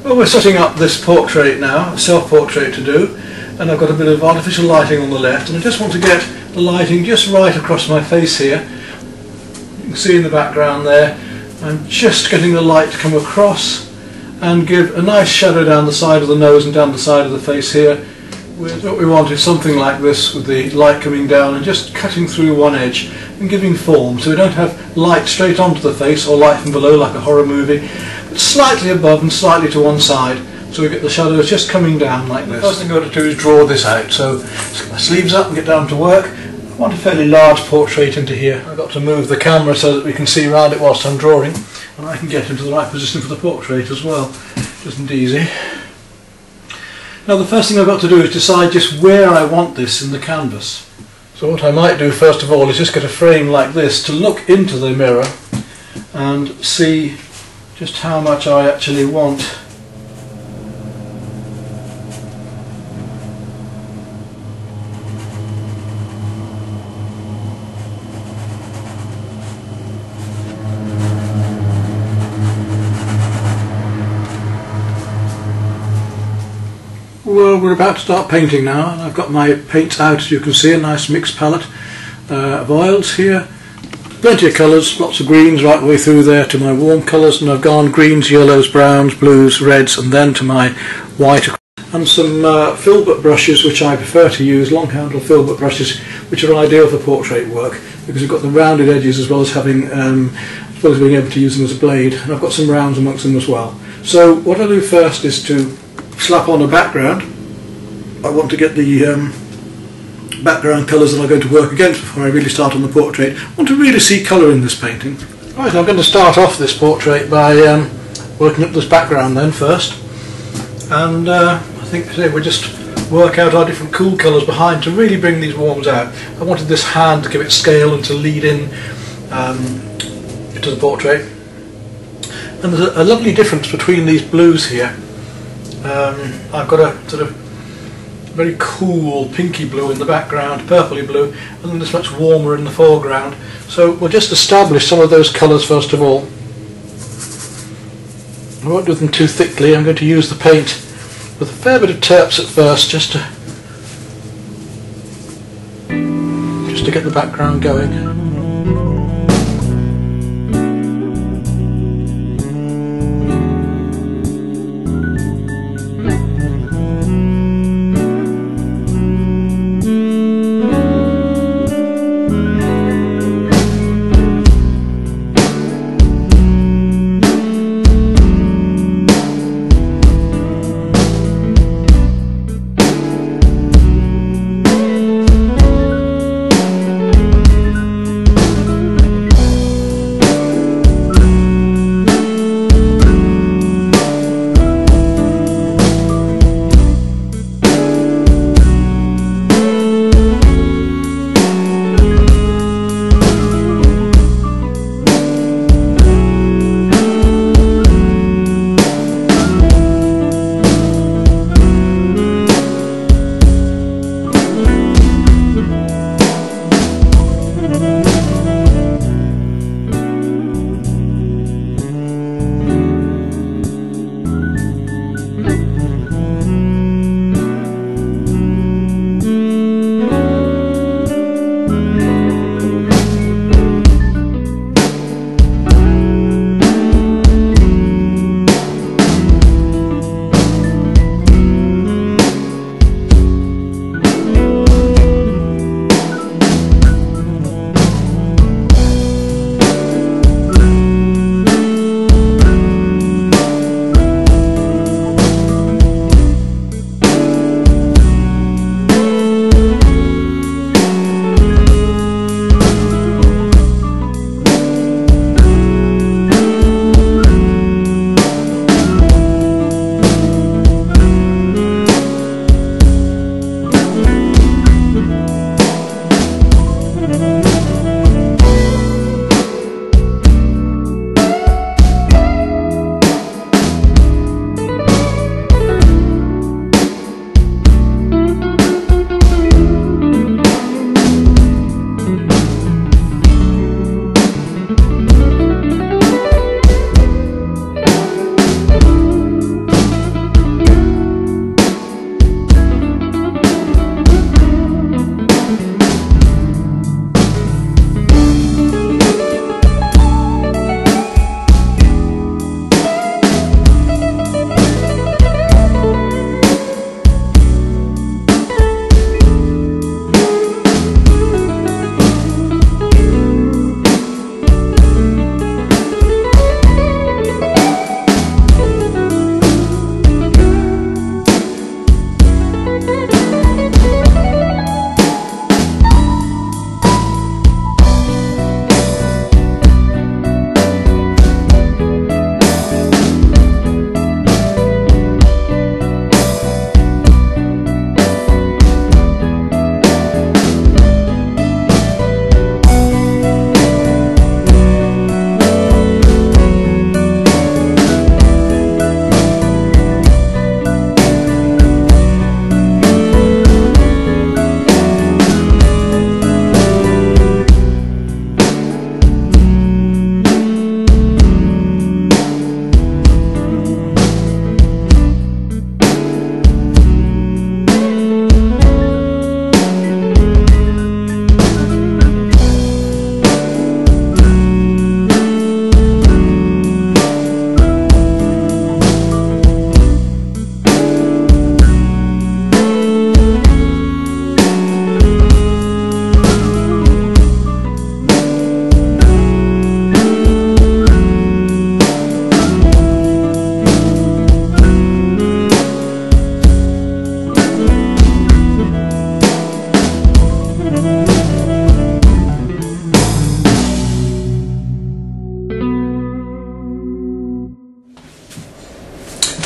Well, we're setting up this portrait now, a self-portrait to do, and I've got a bit of artificial lighting on the left, and I just want to get the lighting just right across my face here. You can see in the background there, I'm just getting the light to come across and give a nice shadow down the side of the nose and down the side of the face here. What we want is something like this, with the light coming down and just cutting through one edge and giving form, so we don't have light straight onto the face or light from below like a horror movie, but slightly above and slightly to one side, so we get the shadows just coming down like this. The first thing I've got to do is draw this out, so let's get my sleeves up and get down to work. I want a fairly large portrait into here. I've got to move the camera so that we can see around it whilst I'm drawing, and I can get into the right position for the portrait as well, which isn't easy. Now the first thing I've got to do is decide just where I want this in the canvas. So what I might do first of all is just get a frame like this to look into the mirror and see just how much I actually want. Well, we're about to start painting now, and I've got my paints out, as you can see, a nice mixed palette of oils here. Plenty of colours, lots of greens right the way through there to my warm colours, and I've gone greens, yellows, browns, blues, reds, and then to my white. And some filbert brushes, which I prefer to use, long handle filbert brushes, which are ideal for portrait work because we've got the rounded edges as well as having, as well as being able to use them as a blade. And I've got some rounds amongst them as well. So what I do first is to slap on a background. I want to get the background colours that I'm going to work against before I really start on the portrait. I want to really see colour in this painting. Right, I'm going to start off this portrait by working up this background then first, and I think today we'll just work out our different cool colours behind to really bring these warms out. I wanted this hand to give it scale and to lead in to the portrait. And there's a lovely difference between these blues here. I've got a sort of very cool pinky blue in the background, purpley blue, and then this much warmer in the foreground. So we'll just establish some of those colours first of all. I won't do them too thickly. I'm going to use the paint with a fair bit of terps at first, just to get the background going.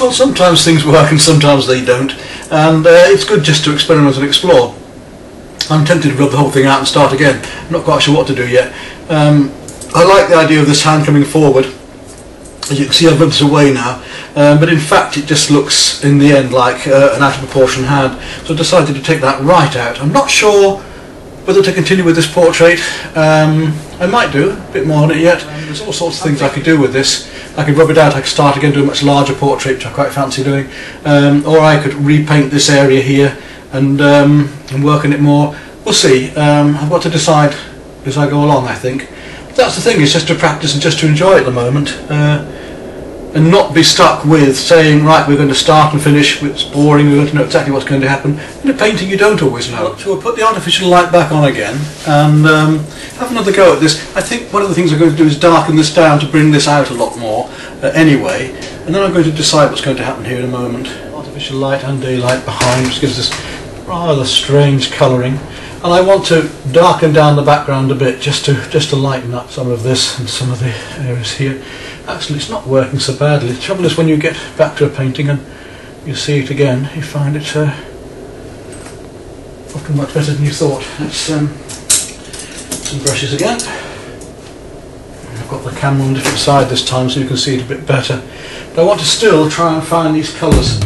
Well, sometimes things work and sometimes they don't, and it's good just to experiment and explore. I'm tempted to rub the whole thing out and start again. I'm not quite sure what to do yet. I like the idea of this hand coming forward. As you can see, I've rubbed this away now, but in fact it just looks in the end like an out of proportion hand, so I decided to take that right out. I'm not sure whether to continue with this portrait. I might do a bit more on it yet. There's all sorts of things I could do with this. I could rub it out, I could start again, do a much larger portrait, which I quite fancy doing, or I could repaint this area here and work on it more. We'll see. I've got to decide as I go along, I think. But that's the thing, it's just to practice and just to enjoy it at the moment, and not be stuck with saying, right, we're going to start and finish, it's boring, we're going to know exactly what's going to happen. In a painting you don't always know. So we'll put the artificial light back on again and have another go at this. I think one of the things I'm going to do is darken this down to bring this out a lot more anyway, and then I'm going to decide what's going to happen here in a moment. Artificial light and daylight behind, which gives this rather strange colouring, and I want to darken down the background a bit just to lighten up some of this and some of the areas here. Actually, it's not working so badly. The trouble is when you get back to a painting and you see it again, you find it often much better than you thought. Let's some brushes again. I've got the camera on a different side this time so you can see it a bit better. But I want to still try and find these colours.